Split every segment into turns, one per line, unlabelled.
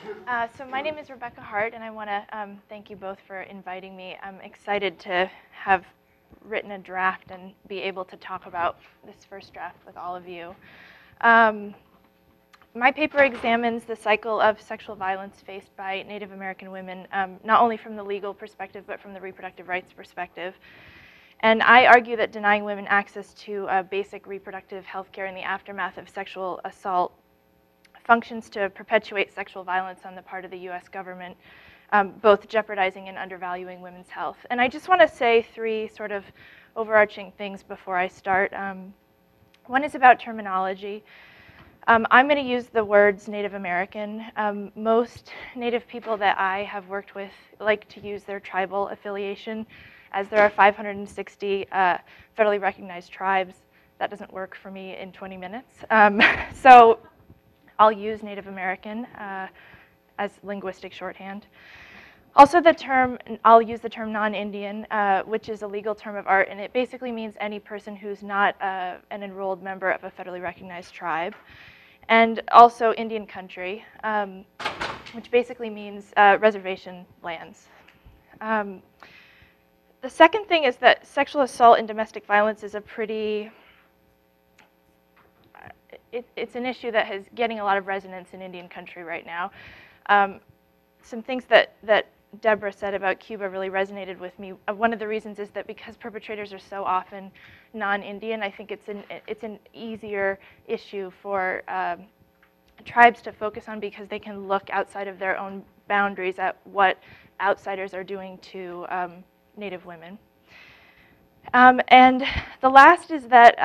So my name is Rebecca Hart, and I want to thank you both for inviting me. I'm excited to have written a draft and be able to talk about this first draft with all of you. My paper examines the cycle of sexual violence faced by Native American women, not only from the legal perspective, but from the reproductive rights perspective. And I argue that denying women access to basic reproductive health care in the aftermath of sexual assault functions to perpetuate sexual violence on the part of the US government, both jeopardizing and undervaluing women's health. And I just want to say three sort of overarching things before I start. One is about terminology. I'm going to use the words Native American. Most Native people that I have worked with like to use their tribal affiliation, as there are 560 federally recognized tribes. That doesn't work for me in 20 minutes. So I'll use Native American as linguistic shorthand. Also, I'll use the term non-Indian, which is a legal term of art, and it basically means any person who's not an enrolled member of a federally recognized tribe. And also Indian country, which basically means reservation lands. The second thing is that sexual assault and domestic violence is a pretty it's an issue that is getting a lot of resonance in Indian country right now. Some things that Deborah said about Cuba really resonated with me. One of the reasons is that because perpetrators are so often non-Indian, I think it's an easier issue for tribes to focus on because they can look outside of their own boundaries at what outsiders are doing to Native women. And the last is that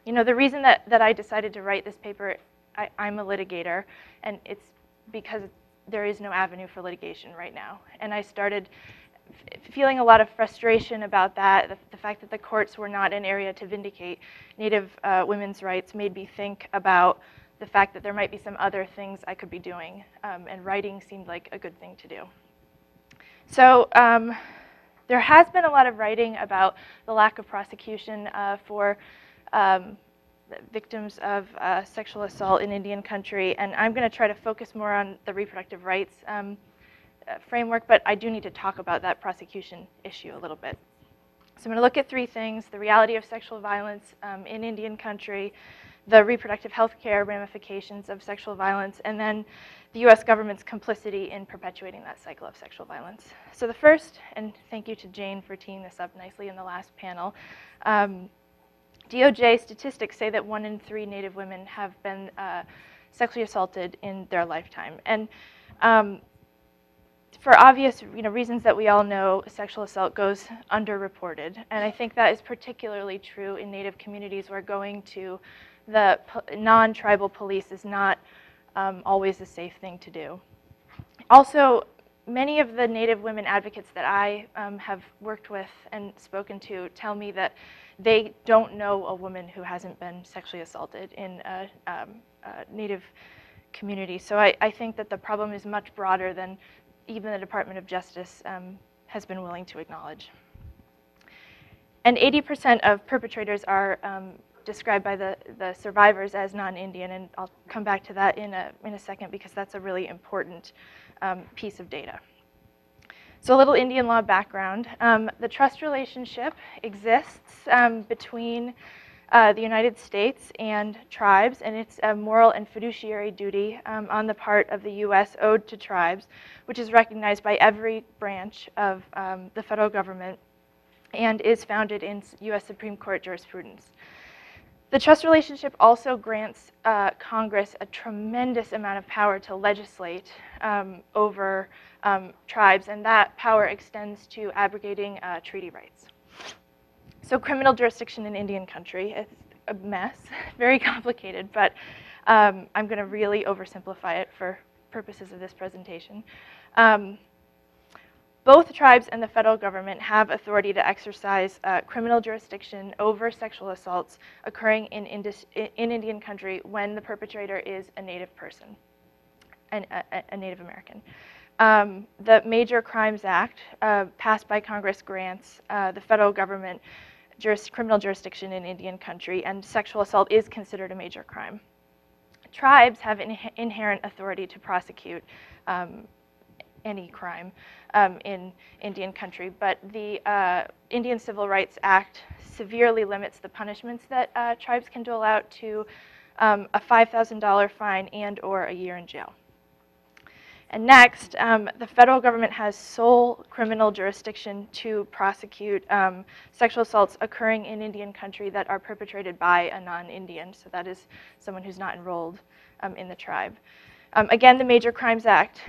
the reason that I decided to write this paper, I'm a litigator, and it's because there is no avenue for litigation right now. And I started feeling a lot of frustration about that. The fact that the courts were not an area to vindicate Native women's rights made me think about the fact that there might be some other things I could be doing, and writing seemed like a good thing to do. So there has been a lot of writing about the lack of prosecution for victims of sexual assault in Indian country, and I'm going to try to focus more on the reproductive rights framework, but I do need to talk about that prosecution issue a little bit. So I'm going to look at three things: the reality of sexual violence in Indian country, the reproductive health care ramifications of sexual violence, and then the US government's complicity in perpetuating that cycle of sexual violence. So the first, and thank you to Jane for teeing this up nicely in the last panel, DOJ statistics say that 1 in 3 Native women have been sexually assaulted in their lifetime. And for obvious reasons that we all know, sexual assault goes underreported. And I think that is particularly true in Native communities where going to the non-tribal police is not always a safe thing to do. Also, many of the Native women advocates that I have worked with and spoken to tell me that they don't know a woman who hasn't been sexually assaulted in a Native community. So I think that the problem is much broader than even the Department of Justice has been willing to acknowledge. And 80% of perpetrators are described by the survivors as non-Indian, and I'll come back to that in a second because that's a really important piece of data. So a little Indian law background. The trust relationship exists between the United States and tribes, and it's a moral and fiduciary duty on the part of the US owed to tribes, which is recognized by every branch of the federal government and is founded in US Supreme Court jurisprudence. The trust relationship also grants Congress a tremendous amount of power to legislate over tribes, and that power extends to abrogating treaty rights. So criminal jurisdiction in Indian country is a mess, very complicated, but I'm going to really oversimplify it for purposes of this presentation. Both tribes and the federal government have authority to exercise criminal jurisdiction over sexual assaults occurring in Indian country when the perpetrator is a Native person, a Native American. The Major Crimes Act, passed by Congress, grants the federal government criminal jurisdiction in Indian country, and sexual assault is considered a major crime. tribes have inherent authority to prosecute any crime in Indian country, but the Indian Civil Rights Act severely limits the punishments that tribes can dole out to a $5,000 fine and/or a year in jail. And next, the federal government has sole criminal jurisdiction to prosecute sexual assaults occurring in Indian country that are perpetrated by a non-Indian, so that is someone who's not enrolled in the tribe. Again, the Major Crimes Act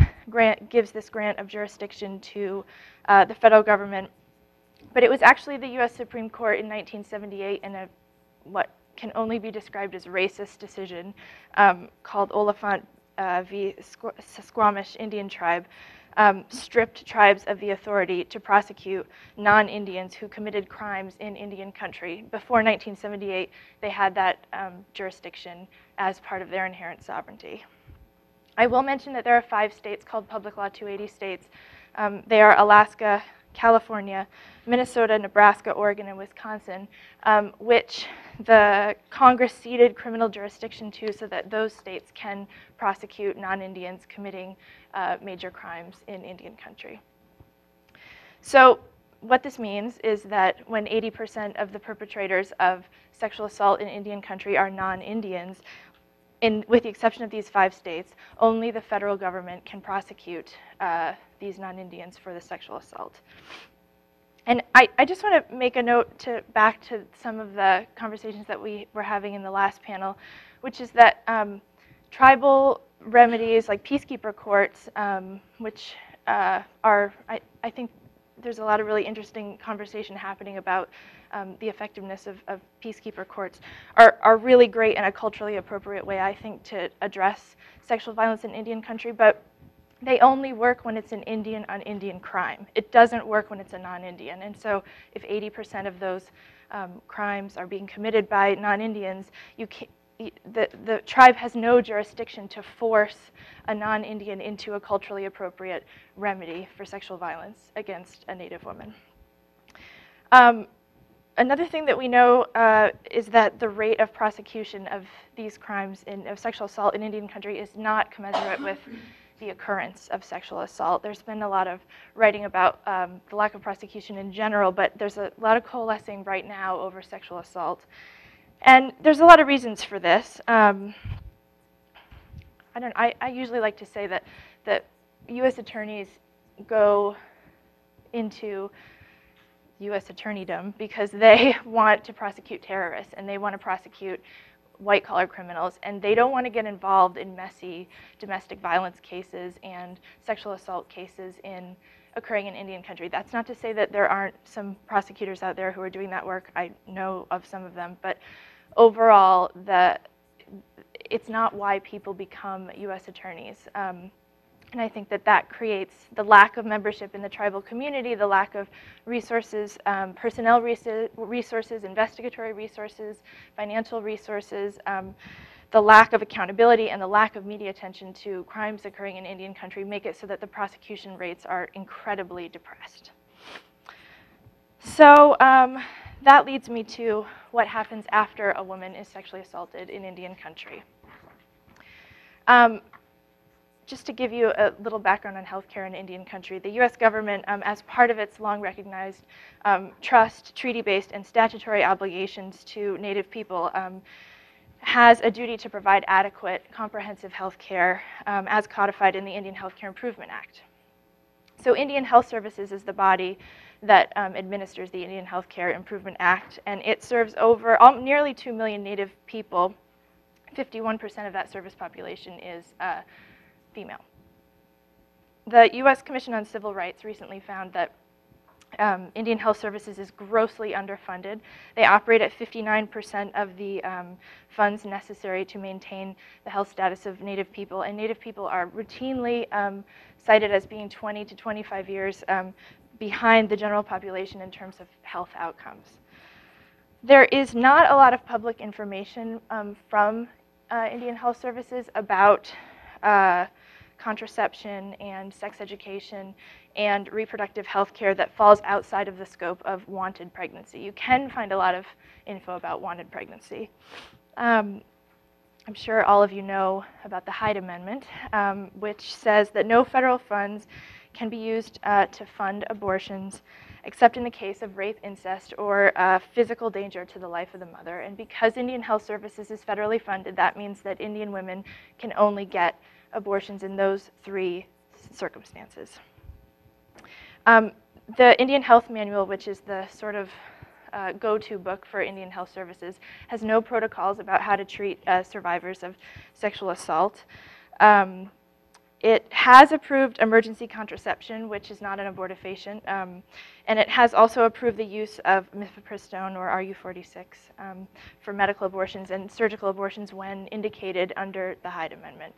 gives this grant of jurisdiction to the federal government, but it was actually the U.S. Supreme Court in 1978 in what can only be described as racist decision called Oliphant v. Squamish Indian Tribe, stripped tribes of the authority to prosecute non-Indians who committed crimes in Indian country. Before 1978, they had that jurisdiction as part of their inherent sovereignty. I will mention that there are 5 states called Public Law 280 states. They are Alaska, California, Minnesota, Nebraska, Oregon, and Wisconsin, which the Congress ceded criminal jurisdiction to so that those states can prosecute non-Indians committing major crimes in Indian country. So what this means is that when 80% of the perpetrators of sexual assault in Indian country are non-Indians, with the exception of these 5 states, only the federal government can prosecute these non-Indians for the sexual assault. And I just want to make a note back to some of the conversations that we were having in the last panel, which is that tribal remedies like peacekeeper courts, which are, I think there's a lot of really interesting conversation happening about the effectiveness of peacekeeper courts, are really great in a culturally appropriate way, I think, to address sexual violence in Indian country, but they only work when it's an Indian on Indian crime. It doesn't work when it's a non-Indian. And so if 80% of those crimes are being committed by non-Indians, the tribe has no jurisdiction to force a non-Indian into a culturally appropriate remedy for sexual violence against a Native woman. Another thing that we know is that the rate of prosecution of these crimes of sexual assault in Indian country is not commensurate with the occurrence of sexual assault. There's been a lot of writing about the lack of prosecution in general, but there's a lot of coalescing right now over sexual assault. And there's a lot of reasons for this. I usually like to say that U.S. attorneys go into U.S. attorneydom because they want to prosecute terrorists and they want to prosecute white-collar criminals, and they don't want to get involved in messy domestic violence cases and sexual assault cases occurring in Indian country. That's not to say that there aren't some prosecutors out there who are doing that work. I know of some of them, but overall, it's not why people become U.S. attorneys. And I think that creates the lack of membership in the tribal community, the lack of resources, personnel resources, investigatory resources, financial resources, the lack of accountability, and the lack of media attention to crimes occurring in Indian country make it so that the prosecution rates are incredibly depressed. So that leads me to what happens after a woman is sexually assaulted in Indian country. Just to give you a little background on healthcare in Indian country, the U.S. government, as part of its long-recognized trust, treaty-based, and statutory obligations to Native people, has a duty to provide adequate, comprehensive health care as codified in the Indian Healthcare Improvement Act. So Indian Health Services is the body that administers the Indian Healthcare Improvement Act, and it serves over nearly 2 million Native people. 51% of that service population is female. The U.S. Commission on Civil Rights recently found that Indian Health Services is grossly underfunded. They operate at 59% of the funds necessary to maintain the health status of Native people, and Native people are routinely cited as being 20 to 25 years behind the general population in terms of health outcomes. There is not a lot of public information from Indian Health Services about contraception and sex education and reproductive health care that falls outside of the scope of wanted pregnancy. You can find a lot of info about wanted pregnancy. I'm sure all of you know about the Hyde Amendment, which says that no federal funds can be used to fund abortions except in the case of rape, incest, or physical danger to the life of the mother. And because Indian Health Services is federally funded, that means that Indian women can only get abortions in those three circumstances. The Indian Health Manual, which is the sort of go-to book for Indian Health Services, has no protocols about how to treat survivors of sexual assault. It has approved emergency contraception, which is not an abortifacient, and it has also approved the use of mifepristone or RU46 for medical abortions and surgical abortions when indicated under the Hyde Amendment.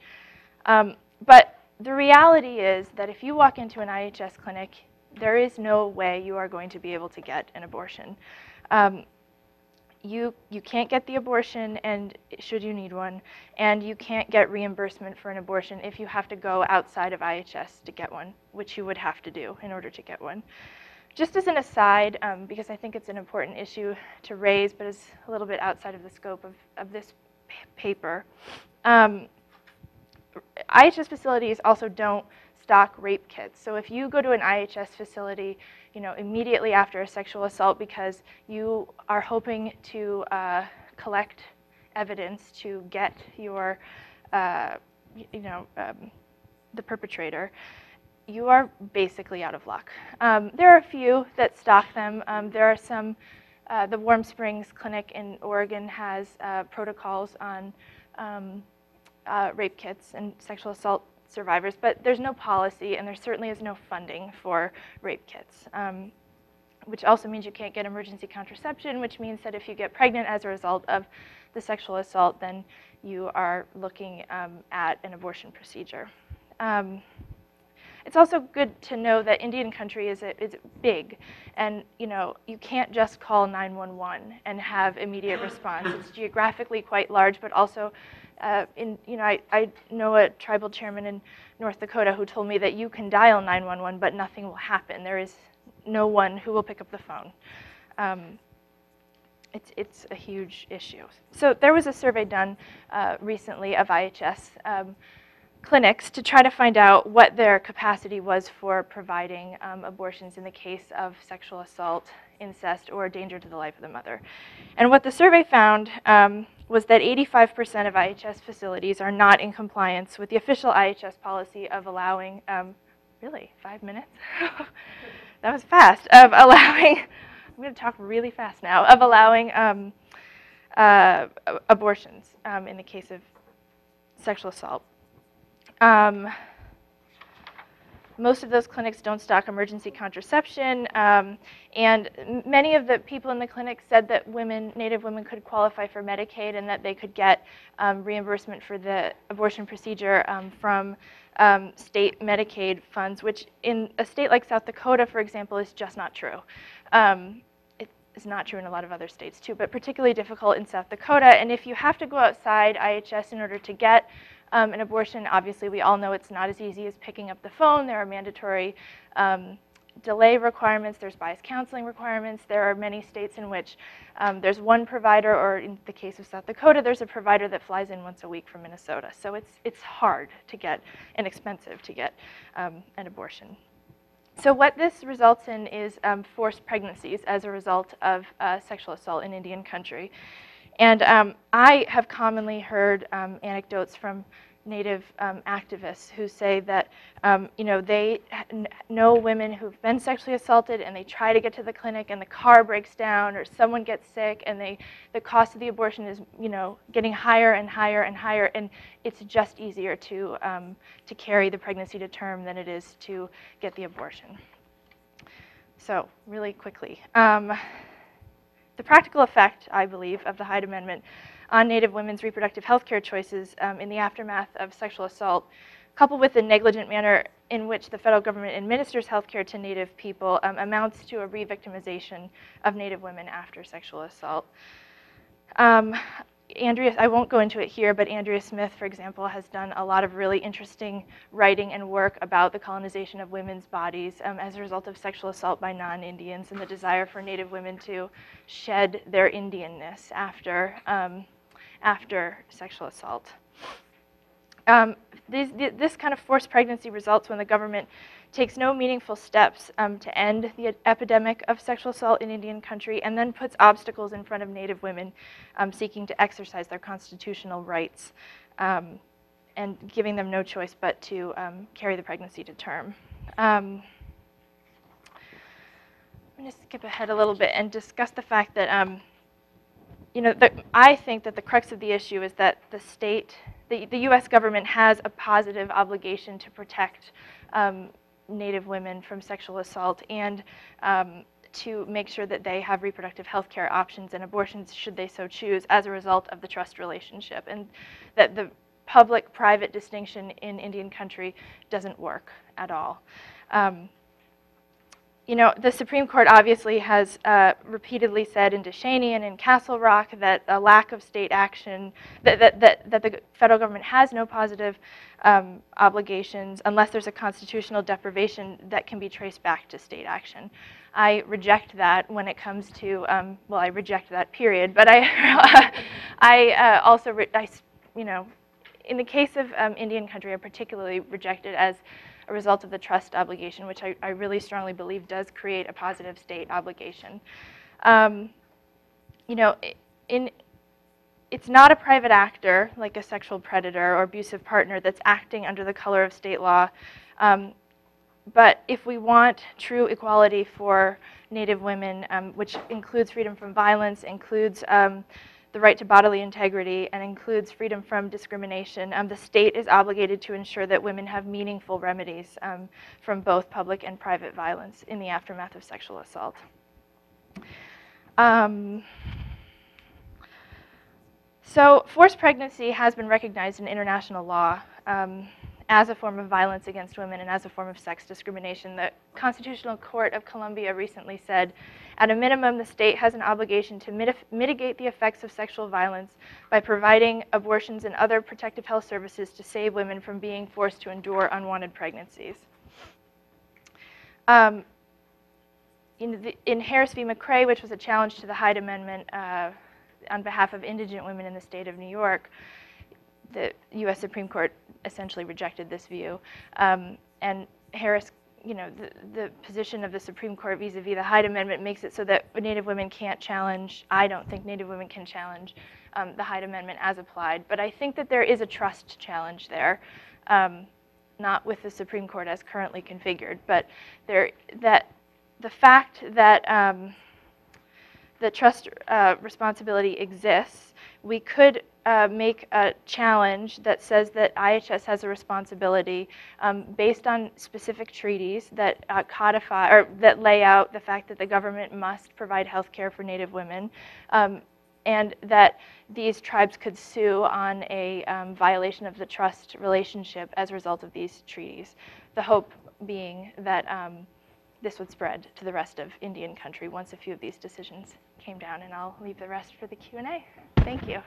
But the reality is that if you walk into an IHS clinic, there is no way you are going to be able to get an abortion. You can't get the abortion, and should you need one, and you can't get reimbursement for an abortion if you have to go outside of IHS to get one, which you would have to do in order to get one. Just as an aside, because I think it's an important issue to raise, but is a little bit outside of the scope of this paper, IHS facilities also don't stock rape kits. So if you go to an IHS facility, immediately after a sexual assault because you are hoping to collect evidence to get your, the perpetrator, you are basically out of luck. There are a few that stock them. There are some, the Warm Springs Clinic in Oregon has protocols on rape kits and sexual assault survivors, but there's no policy, and there certainly is no funding for rape kits, which also means you can't get emergency contraception, which means that if you get pregnant as a result of the sexual assault, then you are looking at an abortion procedure. It's also good to know that Indian country is big, and you can't just call 911 and have immediate response. It's geographically quite large, but also I know a tribal chairman in North Dakota who told me that you can dial 911, but nothing will happen. There is no one who will pick up the phone. It's a huge issue. So there was a survey done recently of IHS clinics to try to find out what their capacity was for providing abortions in the case of sexual assault, incest, or danger to the life of the mother. And what the survey found was that 85% of IHS facilities are not in compliance with the official IHS policy of allowing, really, 5 minutes? That was fast, of allowing, I'm going to talk really fast now, of allowing abortions in the case of sexual assault. Most of those clinics don't stock emergency contraception, and many of the people in the clinic said that Native women could qualify for Medicaid and that they could get reimbursement for the abortion procedure from state Medicaid funds, which in a state like South Dakota, for example, is just not true. It is not true in a lot of other states too, but particularly difficult in South Dakota. And if you have to go outside IHS in order to get an abortion, obviously we all know it's not as easy as picking up the phone. There are mandatory delay requirements, there's bias counseling requirements. There are many states in which there's one provider, or in the case of South Dakota, there's a provider that flies in once a week from Minnesota. So it's hard to get and expensive to get an abortion. So what this results in is forced pregnancies as a result of sexual assault in Indian country. And I have commonly heard anecdotes from Native activists who say that they know women who've been sexually assaulted and they try to get to the clinic and the car breaks down or someone gets sick and the cost of the abortion is getting higher and higher and higher, and it's just easier to carry the pregnancy to term than it is to get the abortion. So really quickly. The practical effect, I believe, of the Hyde Amendment on Native women's reproductive health care choices in the aftermath of sexual assault, coupled with the negligent manner in which the federal government administers health care to Native people, amounts to a re-victimization of Native women after sexual assault. I won't go into it here, but Andrea Smith, for example, has done a lot of really interesting writing and work about the colonization of women's bodies as a result of sexual assault by non-Indians and the desire for Native women to shed their Indianness after after sexual assault. This kind of forced pregnancy results when the government takes no meaningful steps to end the epidemic of sexual assault in Indian country, and then puts obstacles in front of Native women seeking to exercise their constitutional rights, and giving them no choice but to carry the pregnancy to term. I'm going to skip ahead a little bit and discuss the fact that I think that the crux of the issue is that the U.S. government has a positive obligation to protect Native women from sexual assault, and to make sure that they have reproductive health care options and abortions should they so choose as a result of the trust relationship, and that the public-private distinction in Indian country doesn't work at all. The Supreme Court obviously has repeatedly said in DeShaney and in Castle Rock that a lack of state action, that the federal government has no positive obligations unless there's a constitutional deprivation that can be traced back to state action. I reject that when it comes to, well, I reject that period, but I also, in the case of Indian country, I particularly reject it as a result of the trust obligation, which I really strongly believe does create a positive state obligation. It's not a private actor, like a sexual predator or abusive partner, that's acting under the color of state law. But if we want true equality for Native women, which includes freedom from violence, includes the right to bodily integrity, and includes freedom from discrimination, the state is obligated to ensure that women have meaningful remedies from both public and private violence in the aftermath of sexual assault. So forced pregnancy has been recognized in international law as a form of violence against women and as a form of sex discrimination. The Constitutional Court of Columbia recently said, at a minimum, the state has an obligation to mitigate the effects of sexual violence by providing abortions and other protective health services to save women from being forced to endure unwanted pregnancies. In Harris v. McRae, which was a challenge to the Hyde Amendment on behalf of indigent women in the state of New York, the U.S. Supreme Court essentially rejected this view. And Harris, the position of the Supreme Court vis-a-vis the Hyde Amendment makes it so that Native women can't challenge, I don't think Native women can challenge the Hyde Amendment as applied. But I think that there is a trust challenge there, not with the Supreme Court as currently configured, but the fact that the trust responsibility exists, we could make a challenge that says that IHS has a responsibility based on specific treaties that codify or that lay out the fact that the government must provide health care for Native women, and that these tribes could sue on a violation of the trust relationship as a result of these treaties. The hope being that this would spread to the rest of Indian country once a few of these decisions came down, and I'll leave the rest for the Q&A. Thank you.